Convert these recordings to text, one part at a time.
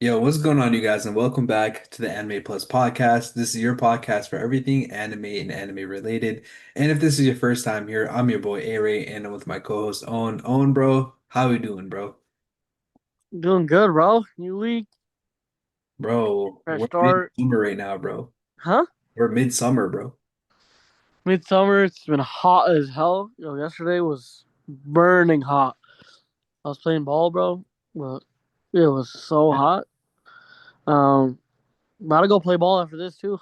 Yo, what's going on, you guys, and welcome back to the Anime Plus podcast. This is your podcast for everything anime and anime related. And if this is your first time here, I'm your boy A-Ray, and I'm with my co-host Owen. Owen, bro, how we doing, bro? Doing good, bro. New week, Bro, fresh we're start. midsummer right now, bro. Huh? We're midsummer, bro. Midsummer. It's been hot as hell. Yesterday was burning hot. I was playing ball, bro, but it was so hot. Um, About to go play ball after this too.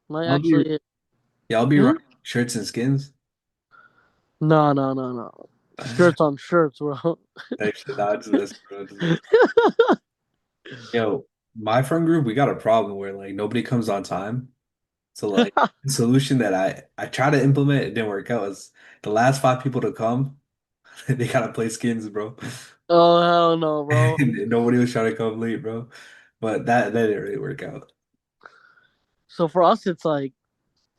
Might I'll be, actually. yeah, I'll be Hmm? rocking shirts and skins. No, no, no, no. Shirts on shirts, bro. Actually, that's this, bro. Yo, my friend group, we got a problem where like nobody comes on time. So like the solution that I try to implement, it didn't work out. Is the last five people to come, they gotta play skins, bro. Oh hell no, bro. And nobody was trying to come late, bro. But that didn't really work out. So for us, it's like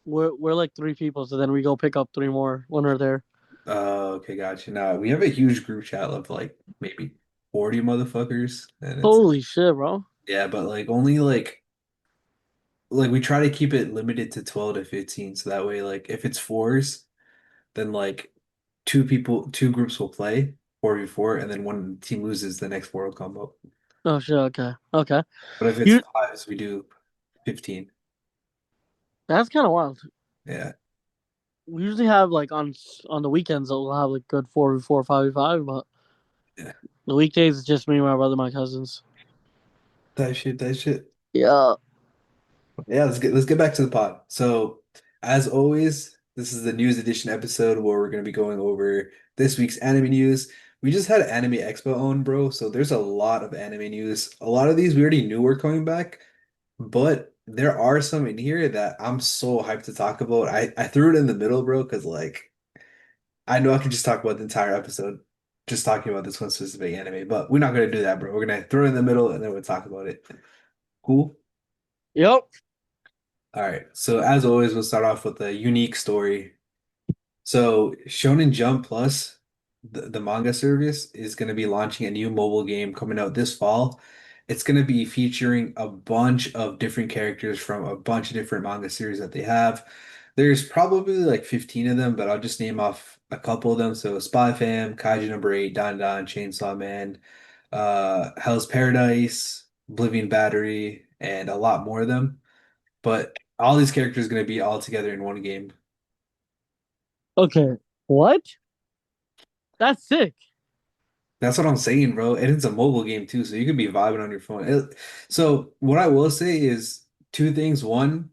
we're like three people, so then we go pick up three more when we're there. Okay, gotcha. Now we have a huge group chat of like maybe 40 motherfuckers, and it's Holy shit, bro. yeah, but like only like we try to keep it limited to 12 to 15, so that way like if it's fours, then like two groups will play 4v4, and then one team loses, the next four will come up. Oh shit. Okay. Okay. But if it's You. fives, we do 15. That's kind of wild. Yeah. We usually have like on the weekends we'll have like good 4v4, 5v5, but Yeah. the weekdays it's just me, my brother, my cousins. That shit, that shit. Yeah. Yeah, let's get back to the pod. So, as always, this is the news edition episode where we're gonna be going over this week's anime news. We just had Anime Expo on, bro, so there's a lot of anime news. A lot of these we already knew were coming back, but there are some in here that I'm so hyped to talk about. I threw it in the middle, bro, because like I know I can just talk about the entire episode just talking about this one specific anime, but we're not gonna do that, bro. We're gonna throw it in the middle and then we'll talk about it. Cool. Yep. All right. So as always, we'll start off with a unique story. So Shonen Jump Plus, the manga service, is going to be launching a new mobile game coming out this fall. It's going to be featuring a bunch of different characters from a bunch of different manga series that they have. There's probably like 15 of them, but I'll just name off a couple of them. So Spy Fam, Kaiju number 8, Don Don, Chainsaw Man, Hell's Paradise, Oblivion Battery, and a lot more of them. But all these characters are going to be all together in one game. Okay. What? That's sick. That's what I'm saying, bro. And it's a mobile game too, so you could be vibing on your phone. So what I will say is two things. One,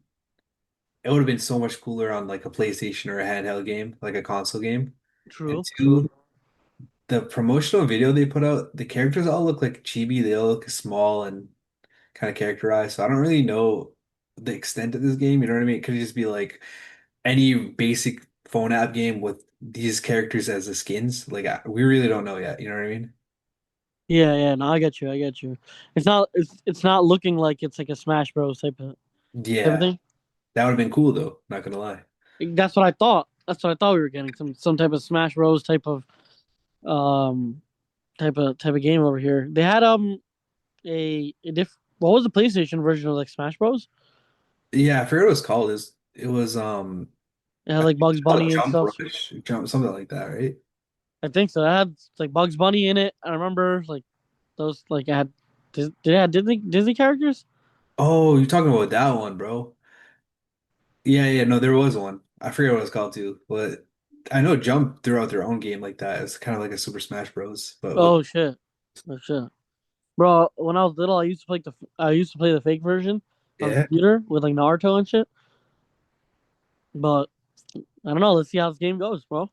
it would have been so much cooler on like a PlayStation or a handheld game, like a console game. And True. True. two, the promotional video they put out, the characters all look like chibi. They all look small and kind of characterized. So I don't really know the extent of this game. You know what I mean? It could just be like any basic phone app game with these characters as the skins. Like we really don't know yet. You know what I mean? Yeah. Yeah. No, I get you. I get you. It's not looking like it's like a Smash Bros type of Yeah, thing. that would have been cool though. Not gonna lie. That's what I thought. That's what I thought we were getting some type of Smash Bros um type of game over here. They had a diff. What was the PlayStation version of like Smash Bros? Yeah, I forget what it was called. It was It had I think like Bugs it's called Bunny and Jump stuff. Rush, Jump something like that, right? I think so. It had like Bugs Bunny in it. I remember like those like it had did it have Disney characters? Oh, you're talking about that one, bro. Yeah, yeah, no, there was one. I forget what it was called too, but I know Jump threw out their own game like that. It's kind of like a Super Smash Bros. But with Oh shit. Oh shit. Bro, when I was little I used to play the fake version on the yeah, computer with like Naruto and shit. But I don't know, let's see how this game goes, bro.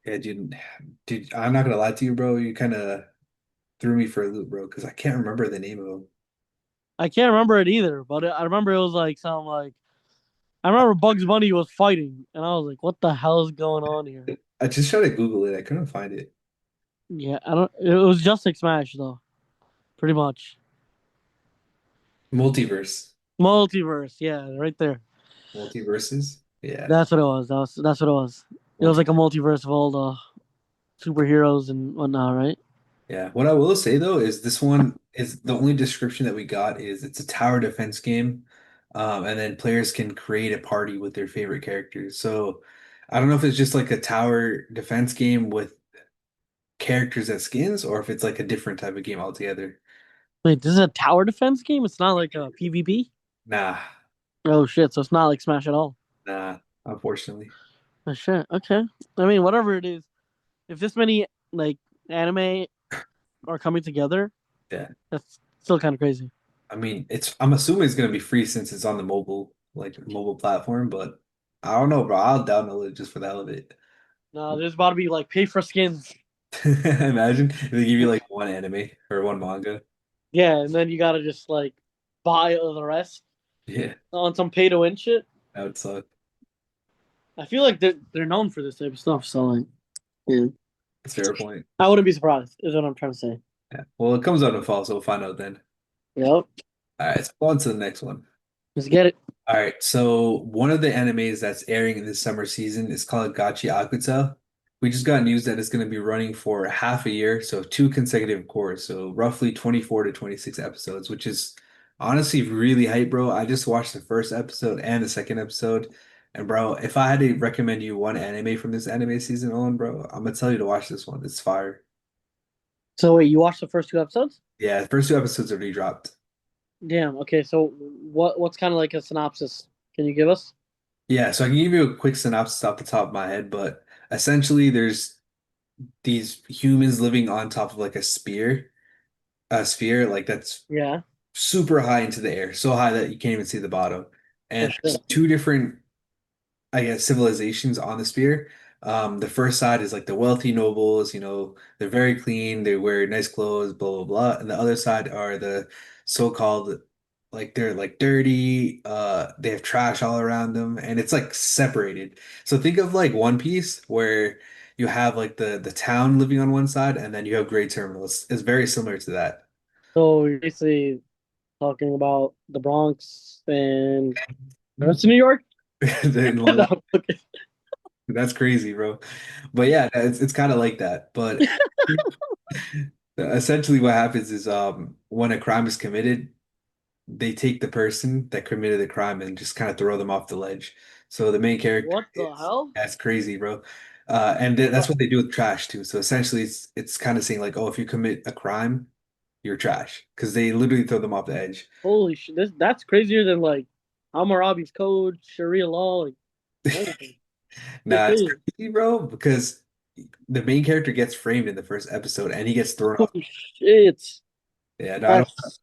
yeah, dude, I'm not gonna lie to you, bro. You kind of threw me for a loop, bro, because I can't remember the name of them. I can't remember it either, but I remember it was like something like I remember Bugs Bunny was fighting, and I was like, "What the hell is going on here?" I just tried to Google it. I couldn't find it. Yeah, I don't. It was just like Smash though, pretty much. Multiverse. Multiverse, yeah, right there. Multiverses. Yeah. That's what it was. That's what it was. It was Multi like a multiverse of all the superheroes and whatnot, right? Yeah. What I will say though is this one is the only description that we got is it's a tower defense game. And then players can create a party with their favorite characters. So I don't know if it's just like a tower defense game with characters as skins or if it's like a different type of game altogether. Wait, this is a tower defense game? It's not like a PvP? Nah, Oh shit, so it's not like Smash at all. nah, unfortunately. Oh shit, okay. I mean, whatever it is, if this many like anime are coming together, Yeah. that's still kind of crazy. I mean, I'm assuming it's gonna be free since it's on the mobile platform, but I don't know, bro. I'll download it just for the hell of it. No, there's about to be like pay for skins. Imagine if they give you like one anime or one manga. Yeah, and then you gotta just like buy the rest Yeah, on some pay to win shit. that would suck. I feel like they're known for this type of stuff, so like, yeah, That's a fair point. I wouldn't be surprised. Is what I'm trying to say. Yeah. Well, it comes out in fall, so we'll find out then. Yep, All right, let's go on to the next one. let's get it. All right, so one of the animes that's airing in this summer season is called Gachi Akuta. We just got news that it's going to be running for half a year, so two consecutive cours, so roughly 24 to 26 episodes, which is honestly really hype, bro. I just watched the first episode and the second episode, and bro, if I had to recommend you one anime from this anime season on, bro, I'm gonna tell you to watch this one. It's fire. So wait, you watched the first two episodes? Yeah, the first two episodes already dropped. Damn. Okay, so what's kind of like a synopsis? Can you give us? Yeah, so I can give you a quick synopsis off the top of my head, but essentially there's these humans living on top of like a sphere like that's Yeah. super high into the air, so high that you can't even see the bottom. Oh And there's shit. two different, I guess, civilizations on the sphere. The first side is like the wealthy nobles, they're very clean, they wear nice clothes, blah blah blah. And the other side are the so-called like they're like dirty, they have trash all around them, and it's like separated. So think of like One Piece where you have like the town living on one side and then you have Great Terminals. It's very similar to that. So you're basically talking about the Bronx and the rest of New York? No, okay. That's crazy, bro. But yeah, it's kind of like that. But essentially, what happens is when a crime is committed, they take the person that committed the crime and just kind of throw them off the ledge. So the main character What the is hell? that's crazy, bro. And that's what they do with trash too. So essentially, it's kind of saying like, oh, if you commit a crime, you're trash because they literally throw them off the edge. Holy shit! That's crazier than like Hammurabi's code, Sharia law, like everything. Shit, Nah, it's crazy. crazy, bro, because the main character gets framed in the first episode and he gets thrown off. Holy shit! Yeah, no, That's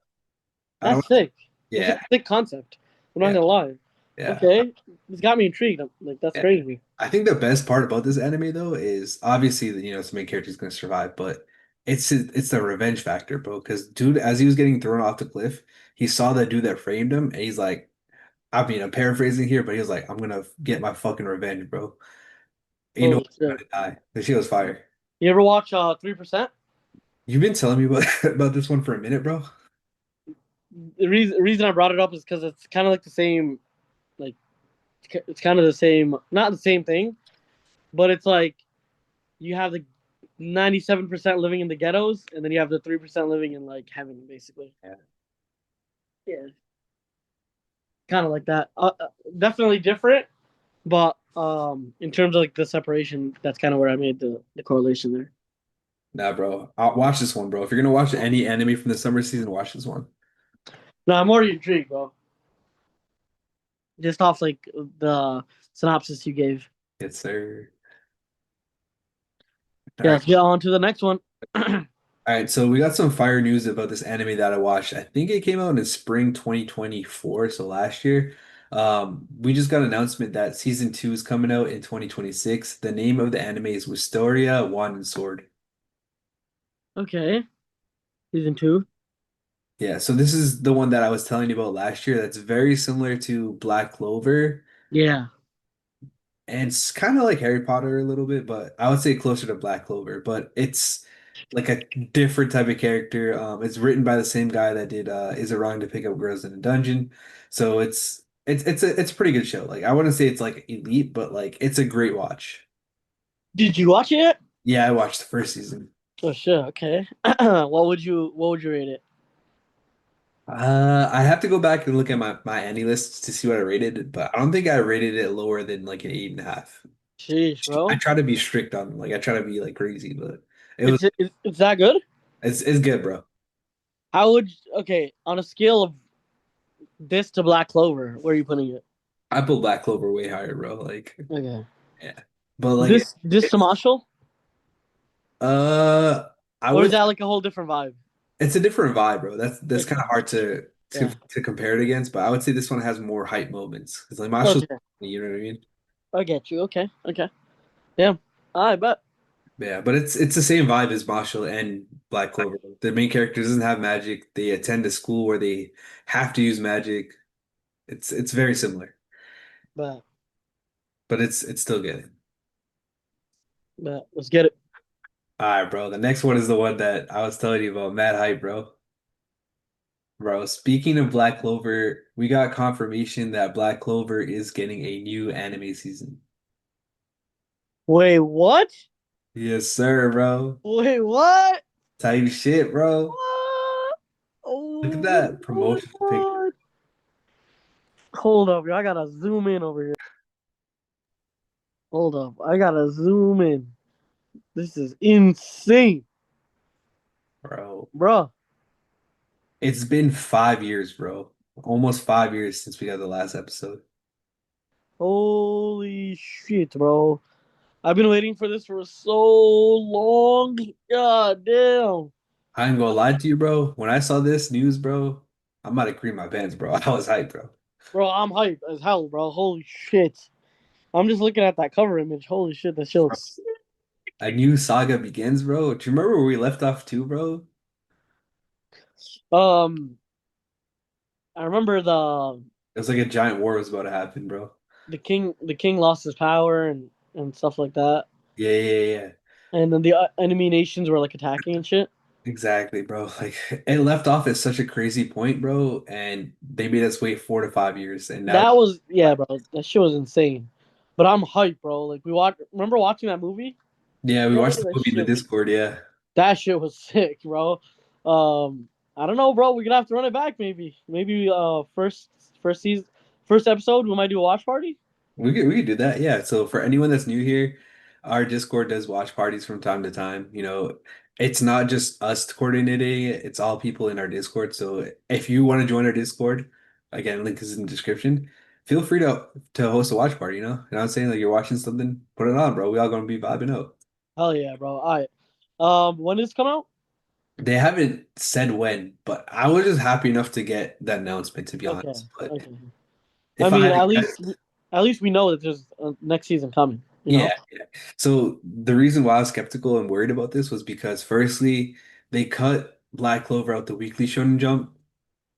I don't, that's sick. That's a yeah, sick concept. I'm not yeah, gonna lie. yeah. Okay, it's got me intrigued. Like that's Yeah. crazy. I think the best part about this anime though is obviously that the main character is going to survive, but it's the revenge factor, bro. Because dude, as he was getting thrown off the cliff, he saw that dude that framed him, and he's like, I mean, I'm paraphrasing here, but he was like, I'm gonna get my fucking revenge, bro. You know, Holy I'm shit! gonna die. The shit was fire. You ever watch 3%? You've been telling me about about this one for a minute, bro. The reason I brought it up is because it's kind of like the same, like it's kind of the same, not the same thing, but it's like you have the 97% living in the ghettos, and then you have the 3% living in like heaven, basically. Yeah. Yeah, kind of like that. Definitely different, but in terms of like the separation, that's kind of where I made the correlation there. Nah, bro. I'll watch this one, bro. If you're gonna watch any anime from the summer season, watch this one. No, I'm already intrigued, bro. Just off like the synopsis you gave. Yes, sir. All Yeah, right. let's get on to the next one. All right, so we got some fire news about this anime that I watched. I think it came out in spring 2024, so last year. We just got an announcement that season two is coming out in 2026. The name of the anime is Wisteria Wand and Sword. Okay, season two. Yeah, so this is the one that I was telling you about last year that's very similar to Black Clover. Yeah. And it's kind of like Harry Potter a little bit, but I would say closer to Black Clover. But it's like a different type of character. It's written by the same guy that did Is It Wrong to Pick Up Girls in a Dungeon? So it's a pretty good show. Like I wouldn't say it's like elite, but like it's a great watch. Did you watch it yet? Yeah, I watched the first season. Oh shit. Okay. What would you rate it? I have to go back and look at my Annie lists to see what I rated it, but I don't think I rated it lower than like an 8.5. Sheesh, I bro. try to be strict on like I try to be like crazy, but it was It's that good? it's good, bro. How would okay on a scale of this to Black Clover? Where are you putting it? I put Black Clover way higher, bro. Like, Okay. yeah, but like This to it's Marshall, uh, I or is would. that like a whole different vibe? It's a different vibe, bro. That's kind Okay. of hard to Yeah. compare it against, but I would say this one has more hype moments because like Marshall's, Okay. you know what I mean? I get you. Okay. Okay. Yeah. I bet. Yeah, but it's the same vibe as Marshall and Black Clover. The main character doesn't have magic. They attend a school where they have to use magic. It's very similar, Bet. but it's still good. Bet. Let's get it. All right, bro. The next one is the one that I was telling you about. Mad hype, bro. Bro, speaking of Black Clover, we got confirmation that Black Clover is getting a new anime season. Wait, what? Yes, sir, bro. Wait, what? Type shit, bro. What? Look at Oh that my promotional picture, god. Hold up, yo. I gotta zoom in over here. Hold up. I gotta zoom in. This is insane. bro. Bruh. It's been 5 years, bro. Almost 5 years since we got the last episode. Holy shit, bro. I've been waiting for this for so long. God damn. I ain't gonna lie to you, bro. When I saw this news, bro, I'm about to cream my pants, bro. I was hyped, bro. Bro, I'm hyped as hell, bro. Holy shit. I'm just looking at that cover image. Holy shit, that shit looks. A new saga begins, bro. Do you remember where we left off too, bro? Um, I remember It was like a giant war was about to happen, bro. the king lost his power and stuff like that, Yeah, yeah, yeah. and then the enemy nations were like attacking and shit. Exactly, bro. Like it left off at such a crazy point, bro, and they made us wait 4 to 5 years, and now, That was yeah, bro. That shit was insane. But I'm hyped, bro. Like we watched. Remember watching that movie, yeah, we bro? watched the movie in the Discord. Yeah, That shit was sick, bro. I don't know, bro. We're gonna have to run it back, maybe. Maybe first season, first episode, we might do a watch party. we could do that. Yeah. So for anyone that's new here, our Discord does watch parties from time to time. You know, it's not just us coordinating it; it's all people in our Discord. So if you want to join our Discord, again, link is in the description. Feel free to host a watch party. You know what I'm saying? Like you're watching something, put it on, bro. We all gonna be vibing out. Hell yeah, bro. All right. When does it come out? They haven't said when, but I was just happy enough to get that announcement, to be Okay. honest. But Okay. I if I mean, had to guess, at least we know that there's a next season coming. You know? yeah, yeah. So the reason why I was skeptical and worried about this was because firstly, they cut Black Clover out the weekly Shonen Jump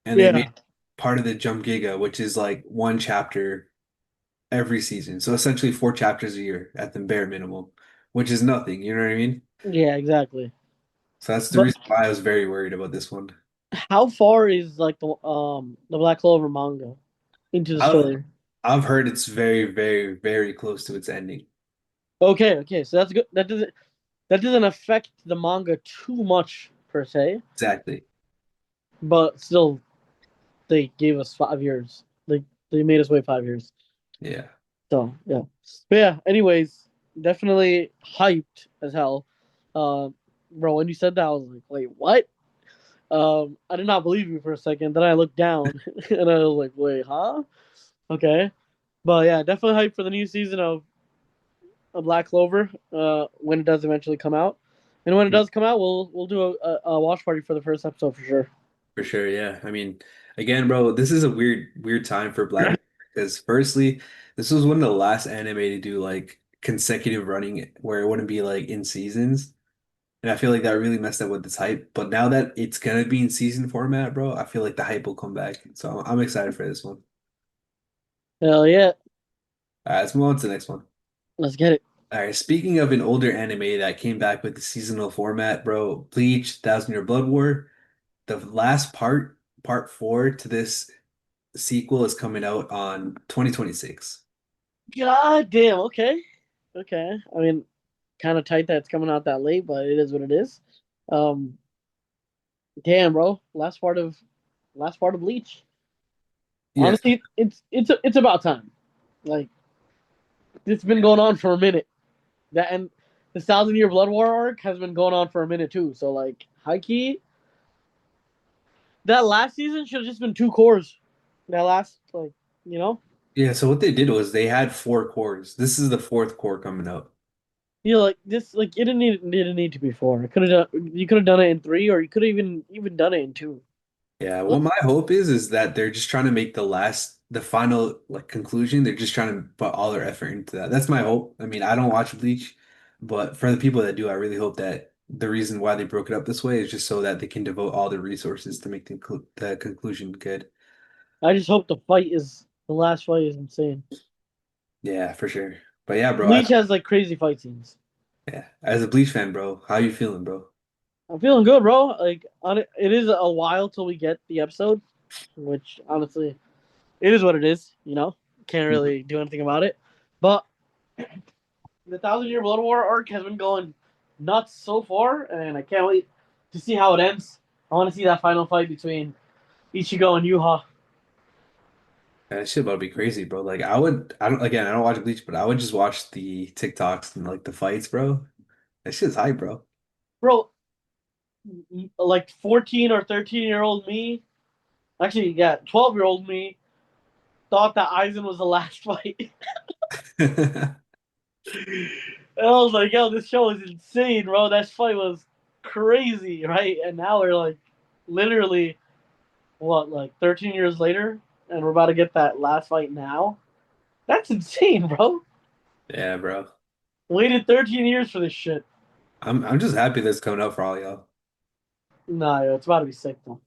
and they made Yeah. part of the Jump Giga, which is like one chapter every season. So essentially 4 chapters a year at the bare minimum, which is nothing, you know what I mean? Yeah. Exactly. So that's the But reason why I was very worried about this one. how far is like the Black Clover manga into the I've story? I've heard it's very, very, very close to its ending. Okay. Okay. So that's good. That doesn't affect the manga too much per se, Exactly. but still, they gave us 5 years. They made us wait 5 years. Yeah. So yeah, but yeah. Anyways, definitely hyped as hell. Uh, bro, when you said that, I was like, wait, what? I did not believe you for a second. Then I looked down and I was like, wait, huh? Okay, but yeah, definitely hyped for the new season of Black Clover. When it does eventually come out, and when it does come out, we'll do a watch party for the first episode for sure. For sure, yeah. I mean, again, bro, this is a weird time for Black because firstly, this was one of the last anime to do like consecutive running where it wouldn't be like in seasons. And I feel like that really messed up with this hype. But now that it's gonna be in season format, bro, I feel like the hype will come back. So I'm excited for this one. Hell yeah, All right, let's move on to the next one. let's get it. All right, speaking of an older anime that came back with the seasonal format, bro, Bleach, Thousand Year Blood War, the last part four to this sequel is coming out on 2026. God damn. Okay. Okay. I mean, kind of tight that it's coming out that late, but it is what it is. Um, damn, bro. Last part of Bleach. Yeah, Honestly, it's about time. Like it's been going on for a minute. That and the Thousand Year Blood War arc has been going on for a minute too. So like high key, that last season should have just been two cores. That last like you know yeah. So what they did was they had four cores. This is the fourth core coming out. like this like it didn't need to be four. It could have done you could have done it in three or you could have even done it in two. Yeah, what my hope is that they're just trying to make the final like conclusion. They're just trying to put all their effort into that. That's my hope. I mean, I don't watch Bleach, but for the people that do, I really hope that the reason why they broke it up this way is just so that they can devote all their resources to make the conclusion good. I just hope the last fight is insane. Yeah, for sure. But yeah, bro, Bleach has like crazy fight scenes. yeah, as a Bleach fan, bro, how you feeling, bro? I'm feeling good, bro. Like on it is a while till we get the episode, which honestly it is what it is. Can't really do anything about it. But the Thousand Year Blood War arc has been going nuts so far, and I can't wait to see how it ends. I want to see that final fight between Ichigo and Yuha. That shit about to be crazy, bro. Like I don't watch Bleach, but I would just watch the TikToks and like the fights, bro. That shit's hype, bro. Bro, like 14 or 13-year-old me, actually, yeah, 12-year-old me thought that Aizen was the last fight. And I was like, yo, this show is insane, bro. That fight was crazy, right? And now we're like, literally, what, like 13 years later, and we're about to get that last fight now. That's insane, bro. Yeah, bro. Waited 13 years for this shit. I'm just happy that's coming out for all y'all. Nah, yo, it's about to be sick, though.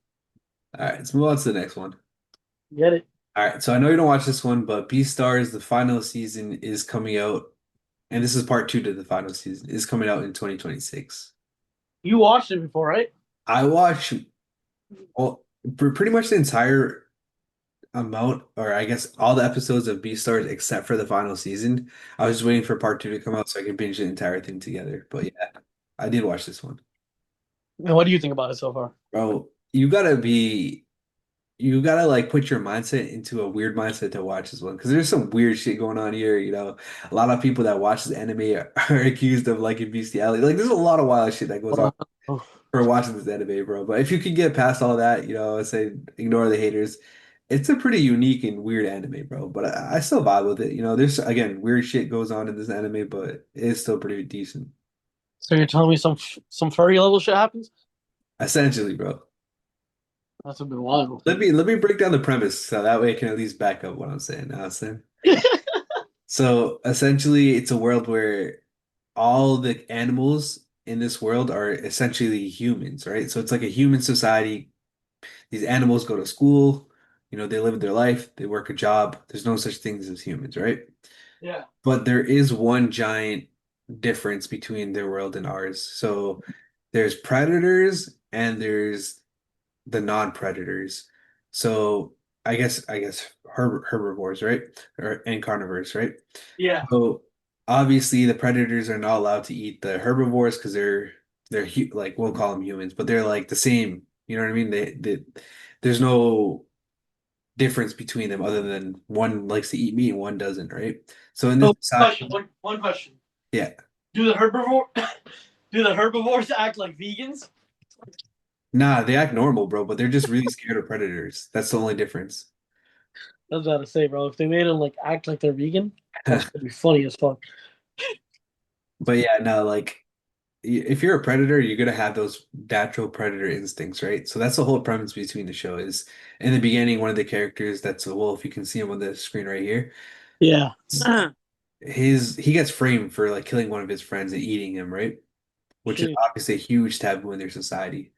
All right, let's move on to the next one. Get it? All right, so I know you don't watch this one, but Beastars, the final season is coming out, and this is part two to the final season, is coming out in 2026. You watched it before, right? I watch all pretty much the entire amount, or I guess all the episodes of Beastars except for the final season. I was just waiting for part two to come out so I can binge the entire thing together. But yeah, I did watch this one. And what do you think about it so far? Bro, you gotta like put your mindset into a weird mindset to watch this one because there's some weird shit going on here. A lot of people that watch this anime are accused of liking bestiality. Like, there's a lot of wild shit that goes on Oh, for watching this anime, bro. But if you could get past all that, say ignore the haters. It's a pretty unique and weird anime, bro. But I still vibe with it. There's again weird shit goes on in this anime, but it's still pretty decent. so you're telling me some furry level shit happens? Essentially, bro. That's a bit wild. Let me break down the premise so that way I can at least back up what I'm saying. You know what I'm saying? So essentially, it's a world where all the animals in this world are essentially humans, right? So it's like a human society. These animals go to school, they live their life, they work a job. There's no such things as humans, right? Yeah. But there is one giant difference between their world and ours. So there's predators and there's the non-predators. So I guess herbivores, right? And carnivores, right? Yeah. So obviously the predators are not allowed to eat the herbivores because like we'll call them humans, but they're like the same. You know what I mean? There's no difference between them other than one likes to eat meat and one doesn't, right? So in this So side, question, one question. yeah, Do the herbivore do the herbivores act like vegans? nah, they act normal, bro, but they're just really scared of predators. That's the only difference. I was about to say, bro, if they made them like act like they're vegan, that's gonna be funny as fuck. But yeah, no, like if you're a predator, you're gonna have those natural predator instincts, right? So that's the whole premise between the show is in the beginning, one of the characters that's a wolf, you can see him on the screen right here. Yeah. He gets framed for like killing one of his friends and eating him, right? Which is Jeez. obviously a huge taboo in their society.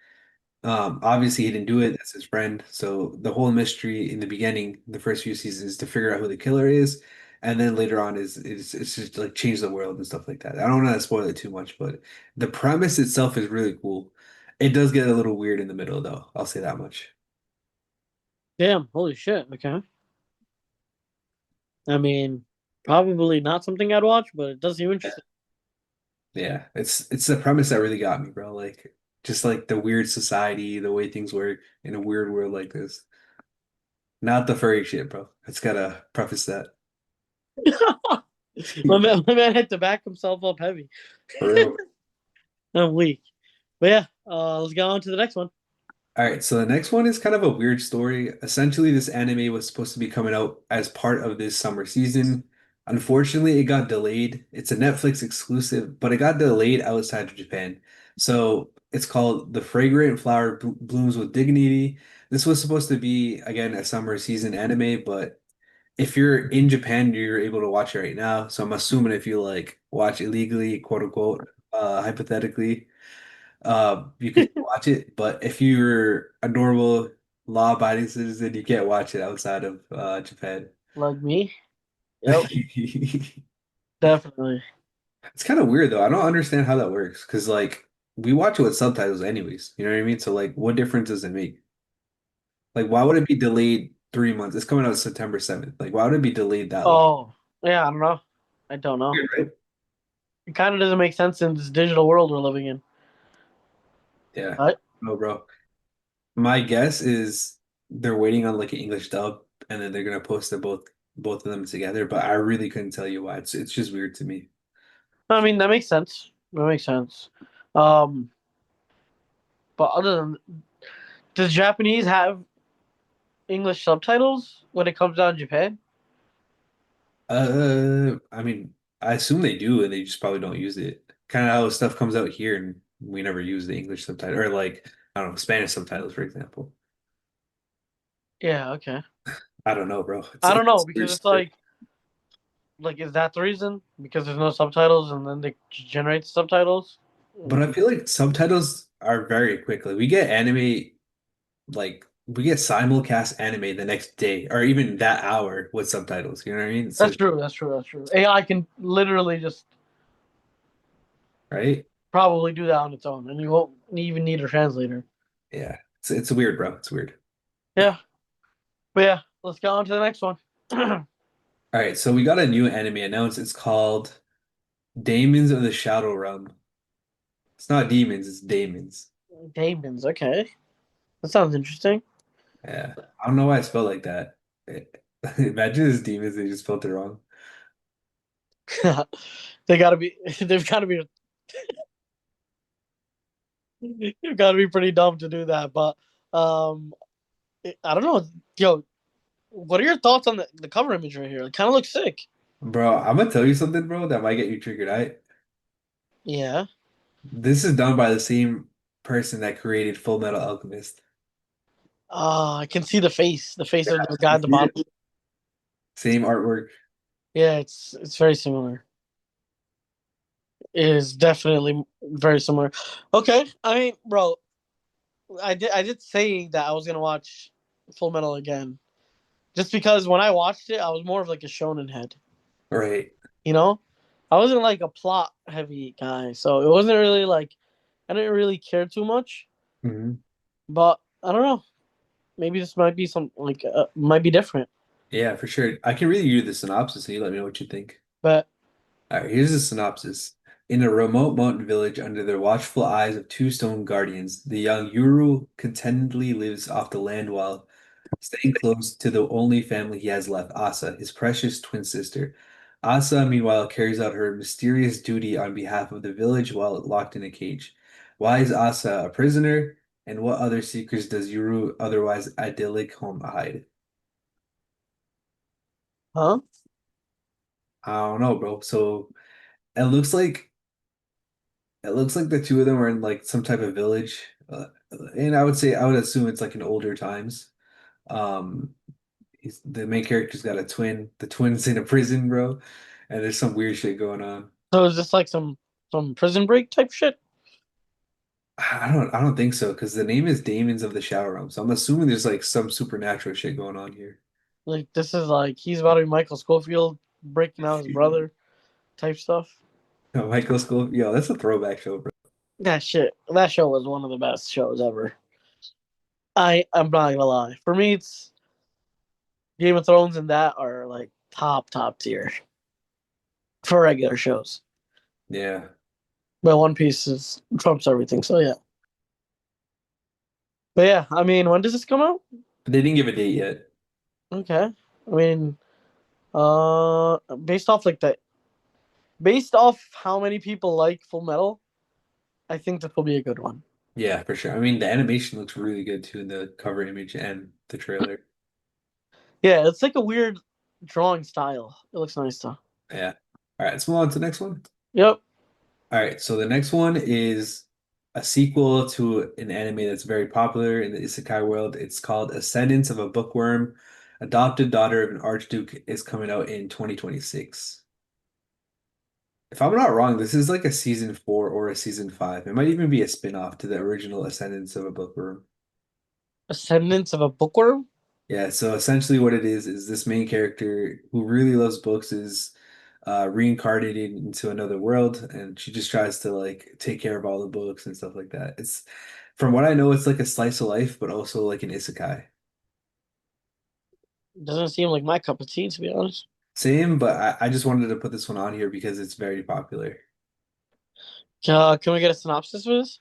Obviously he didn't do it, that's his friend. So the whole mystery in the beginning, the first few seasons, is to figure out who the killer is, and then later on is it's just like change the world and stuff like that. I don't want to spoil it too much, but the premise itself is really cool. It does get a little weird in the middle though. I'll say that much. Damn, holy shit. Okay. I mean, probably not something I'd watch, but it does seem interesting. Yeah, it's the premise that really got me, bro. Like just like the weird society, the way things work in a weird world like this. Not the furry shit, bro. It's gotta preface that. My man had to back himself up heavy. For real. I'm weak. But yeah, let's go on to the next one. All right, so the next one is kind of a weird story. Essentially, this anime was supposed to be coming out as part of this summer season. Unfortunately, it got delayed. It's a Netflix exclusive, but it got delayed outside of Japan. So it's called The Fragrant Flower Blooms with Dignity. This was supposed to be, again, a summer season anime, but if you're in Japan, you're able to watch it right now. So I'm assuming if you like watch illegally, quote unquote, hypothetically, you could watch it, but if you're a normal law-abiding citizen, you can't watch it outside of Japan. Like me? Yep, definitely. It's kind of weird though. I don't understand how that works because like we watch it with subtitles anyways. You know what I mean? So like, what difference does it make? Like, why would it be delayed 3 months? It's coming out September 7th. Like, why would it be delayed that long? Oh, yeah, I don't know. I don't know. Weird, right? It kind of doesn't make sense in this digital world we're living in. Yeah. Right? No, bro. My guess is they're waiting on like an English dub, and then they're gonna post it both of them together. But I really couldn't tell you why. It's just weird to me. I mean, that makes sense. That makes sense. Um, but other than, does Japanese have English subtitles when it comes down to Japan? I mean, I assume they do, and they just probably don't use it. Kind of how stuff comes out here, and we never use the English subtitle or like I don't know Spanish subtitles, for example. Yeah, okay. I don't know, bro. I don't know It's a weird because it's story. like is that the reason? Because there's no subtitles and then they generate subtitles? But I feel like subtitles are very quick. Like we get anime, like we get simulcast anime the next day, or even that hour with subtitles. You know what I mean? So, That's true. That's true. That's true. AI can literally just right? probably do that on its own, and you won't even need a translator. Yeah, it's weird, bro. It's weird. Yeah, but yeah, let's go on to the next one. All right, so we got a new anime announced. It's called Daemons of the Shadow Realm. It's not demons, it's daemons. Demons. Okay, that sounds interesting. Yeah, I don't know why I spelled like that. Imagine it's demons, they just spelled it wrong. they gotta be. They've got to be. You've got to be pretty dumb to do that. But um, I don't know. Yo, what are your thoughts on the cover image right here? It kind of looks sick. Bro, I'm gonna tell you something, bro, that might get you triggered. Yeah. This is done by the same person that created Full Metal Alchemist. I can see the face. The face Yeah, of the guy you at the see it? bottom. Same artwork. Yeah, it's very similar. It is definitely very similar. Okay, I mean, bro, I did say that I was gonna watch Full Metal again, just because when I watched it, I was more of like a shonen head. Right. You know, I wasn't like a plot heavy guy, so it wasn't really like I didn't really care too much. Hmm. But I don't know. Maybe this might be might be different. Yeah, for sure. I can read you the synopsis and you let me know what you think. But All right, here's the synopsis. In a remote mountain village under the watchful eyes of two stone guardians, the young Yuru contentedly lives off the land while staying close to the only family he has left, Asa, his precious twin sister. Asa, meanwhile, carries out her mysterious duty on behalf of the village while locked in a cage. Why is Asa a prisoner? And what other secrets does Yuru otherwise idyllic home hide? huh? I don't know, bro. So it looks like it looks like the two of them are in like some type of village, and I would assume it's like in older times. Um, the main character's got a twin. The twin's in a prison, bro, and there's some weird shit going on. So is this like some prison break type shit? I don't think so because the name is Demons of the Shower Realm, so I'm assuming there's like some supernatural shit going on here. Like this is like he's about to be Michael Schofield breaking out his brother type stuff. Michael School, yo, that's a throwback show, bro. That show was one of the best shows ever. I'm not gonna lie. For me, it's Game of Thrones and that are like top tier for regular shows. Yeah. But One Piece is trumps everything. So yeah. But yeah, I mean, when does this come out? But they didn't give a date yet. Okay. I mean, based off like that, based off how many people like Full Metal, I think this will be a good one. Yeah, for sure. I mean, the animation looks really good too in the cover image and the trailer. Yeah, it's like a weird drawing style. It looks nice though. Yeah. All right, let's move on to the next one. Yep. All right, so the next one is a sequel to an anime that's very popular in the isekai world. It's called Ascendance of a Bookworm. Adopted Daughter of an Archduke is coming out in 2026. If I'm not wrong, this is like a season 4 or a season 5. It might even be a spin-off to the original Ascendance of a Bookworm. Ascendance of a Bookworm. Yeah, so essentially what it is this main character who really loves books is reincarnated into another world, and she just tries to like take care of all the books and stuff like that. It's from what I know, it's like a slice of life, but also like an isekai. Doesn't seem like my cup of tea, to be honest. Same, but I just wanted to put this one on here because it's very popular. Can we get a synopsis for this?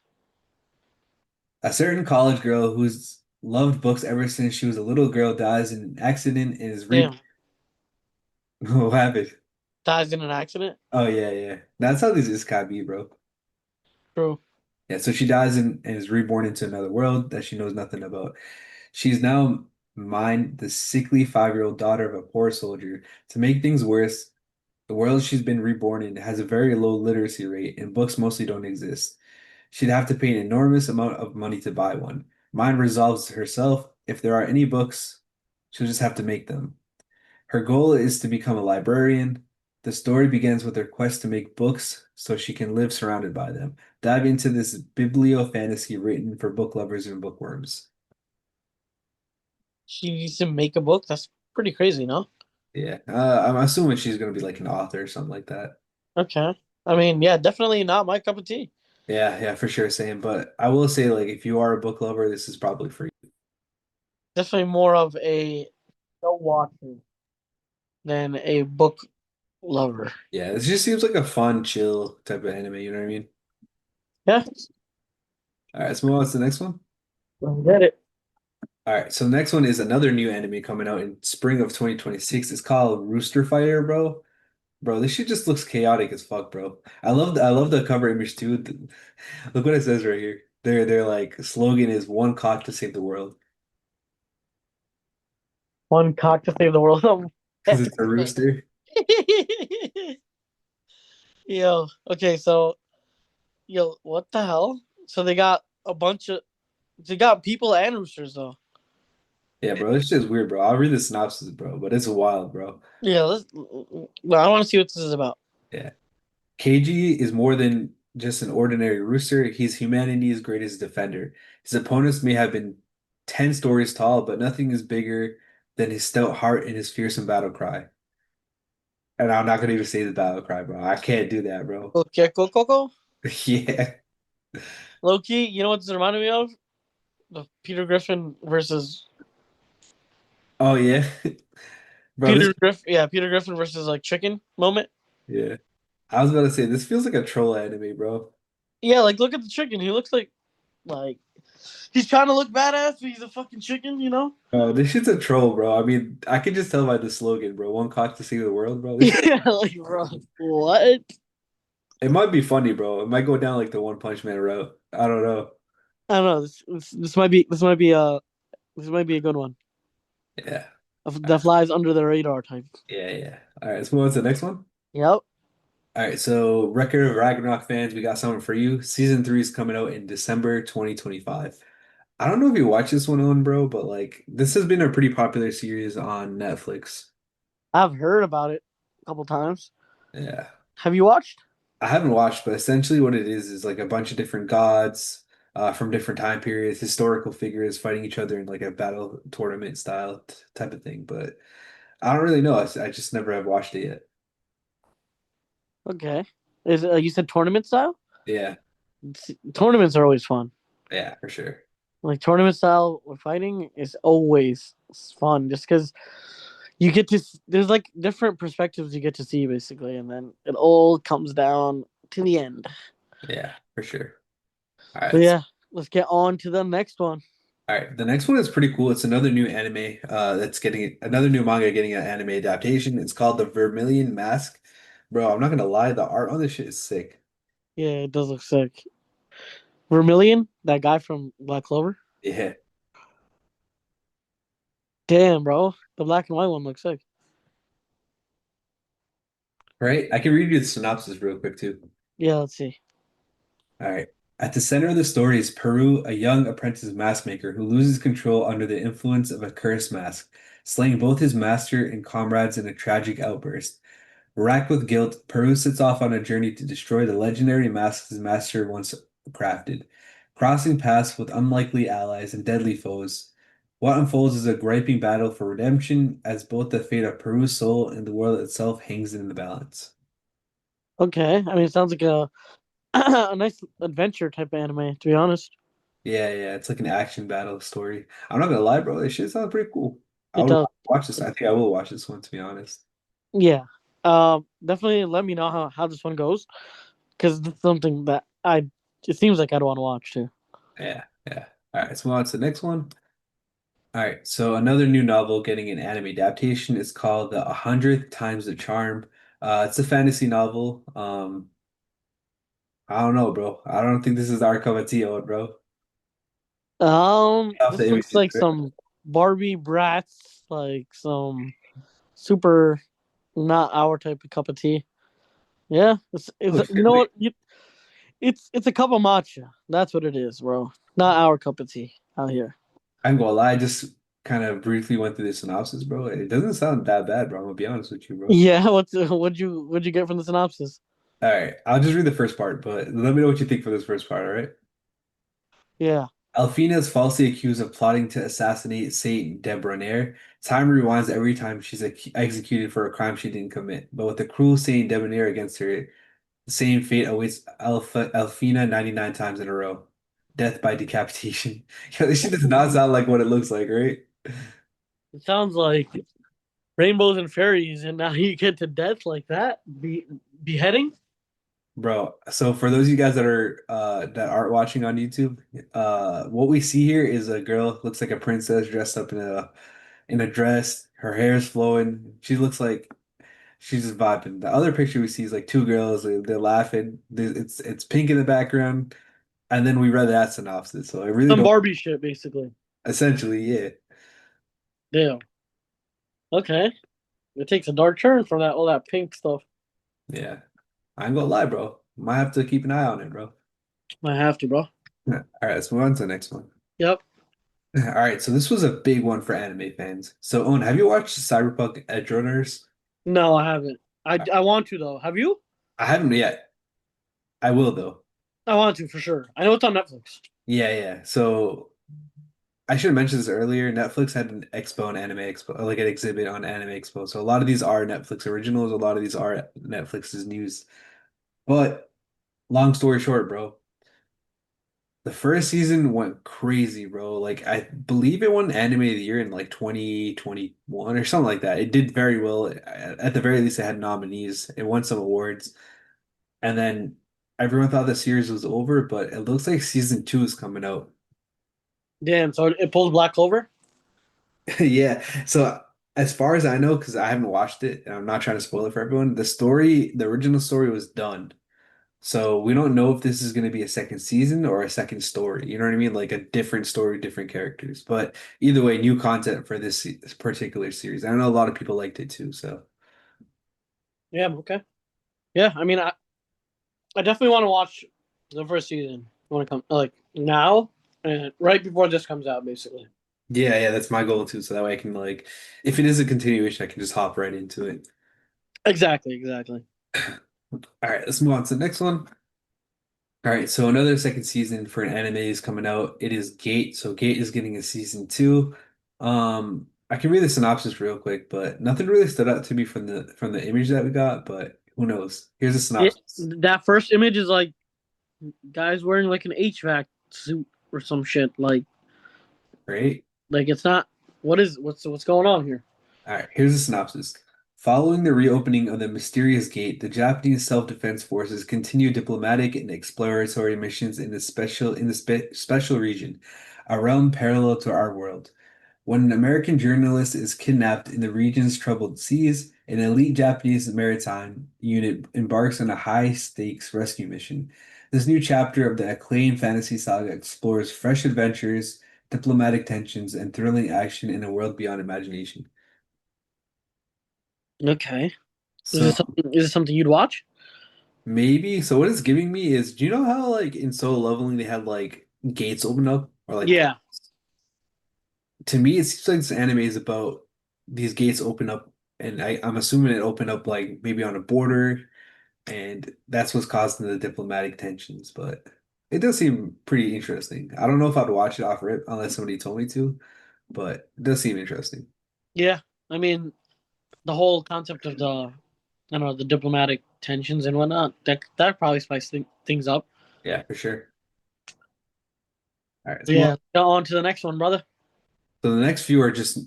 A certain college girl who's loved books ever since she was a little girl dies in an accident and is re Damn, what happened? dies in an accident. Oh yeah, yeah. That's how these isekai be, bro. True. Yeah, so she dies and is reborn into another world that she knows nothing about. She's now the sickly 5-year-old daughter of a poor soldier. To make things worse, the world she's been reborn in has a very low literacy rate, and books mostly don't exist. She'd have to pay an enormous amount of money to buy one. Mind resolves herself, if there are any books, she'll just have to make them. Her goal is to become a librarian. The story begins with her quest to make books so she can live surrounded by them. Dive into this biblio fantasy written for book lovers and bookworms. She needs to make a book. That's pretty crazy, no? Yeah, I'm assuming she's gonna be like an author or something like that. Okay. I mean, yeah, definitely not my cup of tea. Yeah, yeah, for sure, same. But I will say, like, if you are a book lover, this is probably for you. Definitely more of a show watcher than a book lover. Yeah, it just seems like a fun, chill type of anime. You know what I mean? Yeah, All right, let's move on to the next one. I get it. All right, so the next one is another new anime coming out in spring of 2026. It's called Rooster Fire, bro. Bro, this shit just looks chaotic as fuck, bro. I love the cover image too. Look what it says right here. Their like slogan is "One cock to save the world" One cock to save the world. because it's a rooster. Yo, okay, so what the hell? So they got a bunch of they got people and roosters though. Yeah, bro, this shit's weird, bro. I'll read the synopsis, bro, but it's wild, bro. Yeah, well, I want to see what this is about. Yeah. KG is more than just an ordinary rooster. He's humanity's greatest defender. His opponents may have been 10 stories tall, but nothing is bigger than his stout heart and his fearsome battle cry. And I'm not gonna even say the battle cry, bro. I can't do that, bro. Okay, Coco. Yeah. Low key, you know what this reminded me of? The Peter Griffin versus Oh yeah. Bro, this Peter Griffin versus like chicken moment. yeah. I was about to say this feels like a troll anime, bro. Yeah, like look at the chicken. He looks like he's trying to look badass, but he's a fucking chicken, you know? This shit's a troll, bro. I mean, I can just tell by the slogan, bro. One cock to save the world, bro. This Yeah, like bro, what? it might be funny, bro. It might go down like the One Punch Man route. I don't know. I don't know. This might be a good one. Yeah. That flies under the radar type. Yeah, yeah. All right, let's move on to the next one. Yep. All right, so Record of Ragnarok fans, we got something for you. Season 3 is coming out in December 2025. I don't know if you watch this one on, bro, but like this has been a pretty popular series on Netflix. I've heard about it a couple times. Yeah. Have you watched? I haven't watched, but essentially what it is like a bunch of different gods from different time periods, historical figures fighting each other in like a battle tournament style type of thing. But I don't really know. I just never have watched it yet. Okay. Is you said tournament style? Yeah, Tournaments are always fun. yeah, for sure. Like tournament style fighting is always fun, just because you get to there's like different perspectives you get to see basically, and then it all comes down to the end. Yeah, for sure. All right. But yeah, let's get on to the next one. All right. The next one is pretty cool. It's another new anime that's getting another new manga getting an anime adaptation. It's called The Vermilion Mask. Bro, I'm not gonna lie, the art on this shit is sick. Yeah, it does look sick. Vermilion, that guy from Black Clover. Yeah. Damn, bro, the black and white one looks sick. Right? I can read you the synopsis real quick too. Yeah, let's see. All right. At the center of the story is Peru, a young apprentice mask maker who loses control under the influence of a cursed mask, slaying both his master and comrades in a tragic outburst. Racked with guilt, Peru sets off on a journey to destroy the legendary masks his master once crafted, crossing paths with unlikely allies and deadly foes. What unfolds is a griping battle for redemption, as both the fate of Peru's soul and the world itself hangs in the balance. Okay, I mean, it sounds like a a nice adventure type of anime. To be honest, Yeah, yeah, it's like an action battle story. I'm not gonna lie, bro, this shit sounds pretty cool. I it would does. watch this. I think I will watch this one, to be honest. Yeah. Definitely let me know how this one goes because it's something that I. It seems like I'd want to watch too. Yeah, yeah. All right, let's move on to the next one. All right, so another new novel getting an anime adaptation is called The 100th Times the Charm. It's a fantasy novel. I don't know, bro. I don't think this is our cup of tea, bro. Off the This looks images, like right? some Barbie brats, like some super not our type of cup of tea. Yeah, it's Looks you good, know right? what it's a cup of matcha. That's what it is, bro. Not our cup of tea out here. I'm gonna lie, I just kind of briefly went through the synopsis, bro. It doesn't sound that bad, bro. I'm gonna be honest with you, bro. Yeah, what'd you get from the synopsis? All right, I'll just read the first part, but let me know what you think for this first part, all right? Yeah. Alfina is falsely accused of plotting to assassinate Saint Debonair. Time rewinds every time she's executed for a crime she didn't commit. But with the cruel Saint Debonair against her, the same fate awaits Alfina 99 times in a row. Death by decapitation. Yo, this shit does not sound like what it looks like, right? It sounds like rainbows and fairies, and now you get to death like that. Beheading. Bro, so for those of you guys that aren't watching on YouTube, what we see here is a girl looks like a princess dressed up in a dress. Her hair is flowing. She looks like she's just vibing. The other picture we see is like two girls. They're laughing. It's pink in the background, and then we read that synopsis. So I really Some don't. Barbie shit, basically. Essentially, yeah, Damn. Okay. It takes a dark turn from that all that pink stuff. yeah. I ain't gonna lie, bro. Might have to keep an eye on it, bro. I have to, bro. All right, let's move on to the next one. Yep. All right, so this was a big one for anime fans. So, Owen, have you watched Cyberpunk Edge Runners? No, I haven't. I want to though. Have you? I haven't yet. I will though. I want to for sure. I know it's on Netflix. Yeah, yeah. So I should have mentioned this earlier. Netflix had an expo on Anime Expo, like an exhibit on Anime Expo. So a lot of these are Netflix originals. A lot of these are Netflix's news. But long story short, bro, the first season went crazy, bro. Like I believe it won Anime of the Year in like 2021 or something like that. It did very well. At the very least, it had nominees. It won some awards. And then everyone thought the series was over, but it looks like season two is coming out. Damn. So it pulls Black Clover. Yeah. So as far as I know, because I haven't watched it, and I'm not trying to spoil it for everyone, the original story was done. So we don't know if this is going to be a second season or a second story. You know what I mean? Like a different story, different characters. But either way, new content for this particular series. I know a lot of people liked it too. So Yeah. Okay. Yeah. I mean, I definitely want to watch the first season when it comes like now and right before this comes out, basically. yeah, yeah, that's my goal too. So that way I can like, if it is a continuation, I can just hop right into it. Exactly. Exactly. All right, let's move on to the next one. All right, so another second season for an anime is coming out. It is Gate. So Gate is getting a season two. I can read the synopsis real quick, but nothing really stood out to me from the image that we got, but who knows? Here's a It synopsis, that first image is like guys wearing like an HVAC suit or some shit. right? Like it's not. What's going on here? All right, here's a synopsis. Following the reopening of the mysterious gate, the Japanese self-defense forces continue diplomatic and exploratory missions in the special region, a realm parallel to our world. When an American journalist is kidnapped in the region's troubled seas, an elite Japanese maritime unit embarks on a high-stakes rescue mission. This new chapter of the acclaimed fantasy saga explores fresh adventures, diplomatic tensions, and thrilling action in a world beyond imagination. Okay. So Is this something you'd watch? maybe, so what it's giving me is, do you know how like in Solo Leveling they had like gates open up or like Yeah. to me it seems like this anime is about these gates open up and I'm assuming it opened up like maybe on a border and that's what's causing the diplomatic tensions, but it does seem pretty interesting. I don't know if I'd watch it off rip unless somebody told me to, but it does seem interesting. Yeah. I mean, the whole concept of I don't know, the diplomatic tensions and whatnot, that probably spice things up. Yeah, for sure. All right, let's But move on. yeah, go on to the next one, brother. So the next few are just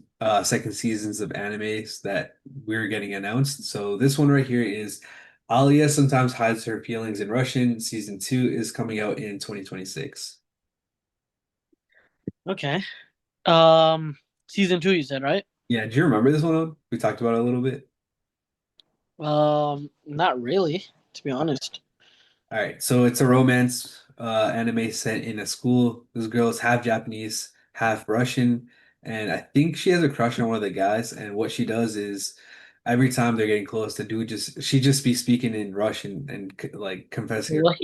second seasons of animes that we're getting announced. So this one right here is Alya sometimes hides her feelings in Russian. Season 2 is coming out in 2026. Okay. Um, season 2, you said, right? Yeah, do you remember this one? We talked about it a little bit. Not really, to be honest. All right, so it's a romance anime set in a school. This girl is half Japanese, half Russian, and I think she has a crush on one of the guys. And what she does is every time they're getting close, the dude just she just be speaking in Russian and like confessing her, What?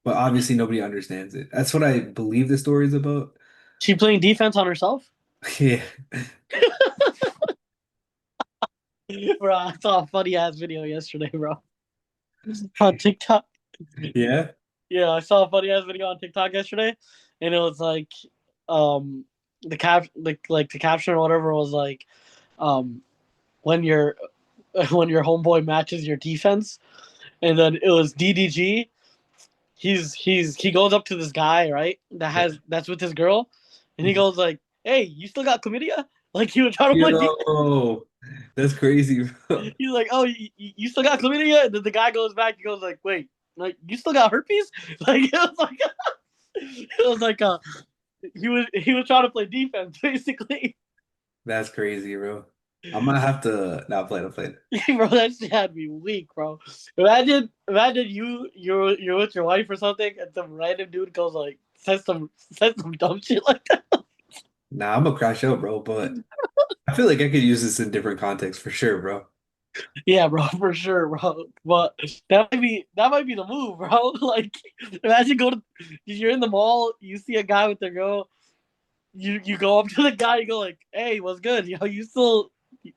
but obviously nobody understands it. That's what I believe the story is about. She playing defense on herself? Yeah, Bro, I saw a funny ass video yesterday, bro. On TikTok. yeah. Yeah, I saw a funny ass video on TikTok yesterday, and it was like, um, the caption or whatever was like, um, when your when your homeboy matches your defense, and then it was DDG. He goes up to this guy, right, that's with his girl, and he goes like, "Hey, you still got chlamydia?" Like he was trying to play defense. Yo, that's crazy, bro. He's like, "Oh, you still got chlamydia?" And then the guy goes back. He goes like, "Wait, like you still got herpes?" Like it was like he was trying to play defense basically. That's crazy, bro. I'm gonna have to now play it. Play it. Bro, that shit had me weak, bro. Imagine you're with your wife or something, and some random dude goes like says some dumb shit like that. Nah, I'm gonna crash out, bro. But I feel like I could use this in different contexts for sure, bro. Yeah, bro, for sure, bro. But that might be the move, bro. Like, imagine you're in the mall, you see a guy with a girl, you go up to the guy, you go like, "Hey, what's good? You still you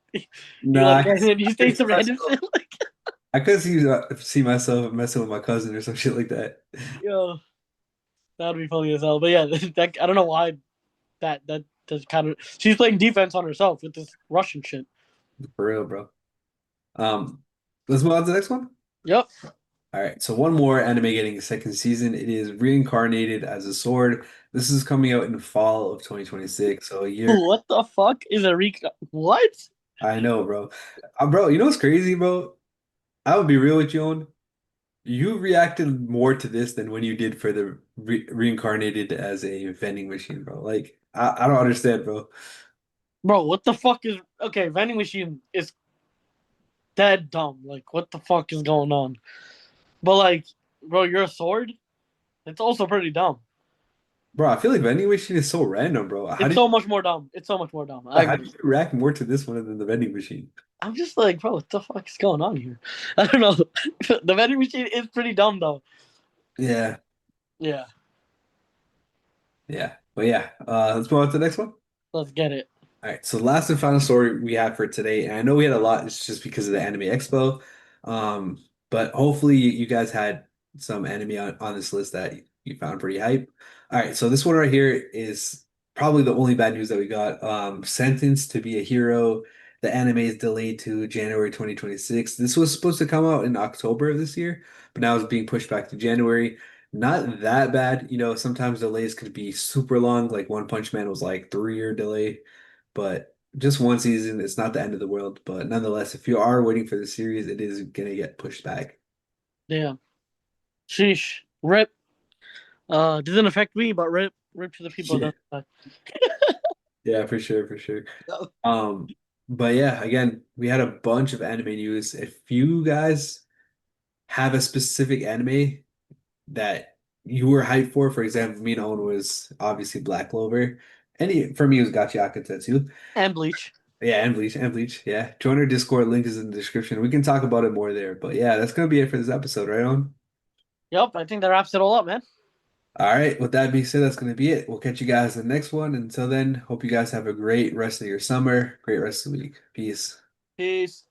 Nah, like," and then you I say could see some random myself, shit like, see myself messing with my cousin or some shit like that. "Yo, that'd be funny as hell." But yeah, I don't know why that just kind of she's playing defense on herself with this Russian shit. For real, bro. Um, let's move on to the next one. Yep. All right, so one more anime getting a second season. It is Reincarnated as a Sword. This is coming out in fall of 2026, so a year. What the fuck is a rec? What? I know, bro. Bro, you know what's crazy, bro? I would be real with you, Owen. You reacted more to this than when you did for the reincarnated as a vending machine, bro. Like, I don't understand, bro. Bro, what the fuck is okay? Vending machine is dead dumb. Like, what the fuck is going on? But like, bro, you're a sword. It's also pretty dumb. Bro, I feel like vending machine is so random, bro. It's so much more dumb. It's so much more dumb. I How do agree. you react more to this one than the vending machine? I'm just like, bro, what the fuck is going on here? I don't know. The vending machine is pretty dumb though. Yeah, Yeah, yeah. But yeah, let's move on to the next one. let's get it. All right, so the last and final story we have for today, and I know we had a lot, it's just because of the Anime Expo. But hopefully you guys had some anime on this list that you found pretty hype. All right, so this one right here is probably the only bad news that we got. Sentenced to be a Hero. The anime is delayed to January 2026. This was supposed to come out in October of this year, but now it's being pushed back to January. Not that bad. You know, sometimes delays could be super long. Like One Punch Man was like 3 year delay. But just one season. It's not the end of the world, but nonetheless, if you are waiting for the series, it is gonna get pushed back. Damn. Sheesh. Rip. Doesn't affect me, but rip to the people Yeah, that does. yeah, for sure, for sure. Yeah. But yeah, again, we had a bunch of anime news. If you guys have a specific anime that you were hyped for example, me and Owen was obviously Black Clover. Any for me it was Gachi Akatetsu. And Bleach. Yeah, and Bleach. Yeah. Join our Discord, link is in the description. We can talk about it more there. But yeah, that's gonna be it for this episode, right on? Yep, I think that wraps it all up, man. All right, with that being said, that's gonna be it. We'll catch you guys in the next one. Until then, hope you guys have a great rest of your summer, great rest of the week. Peace. Peace.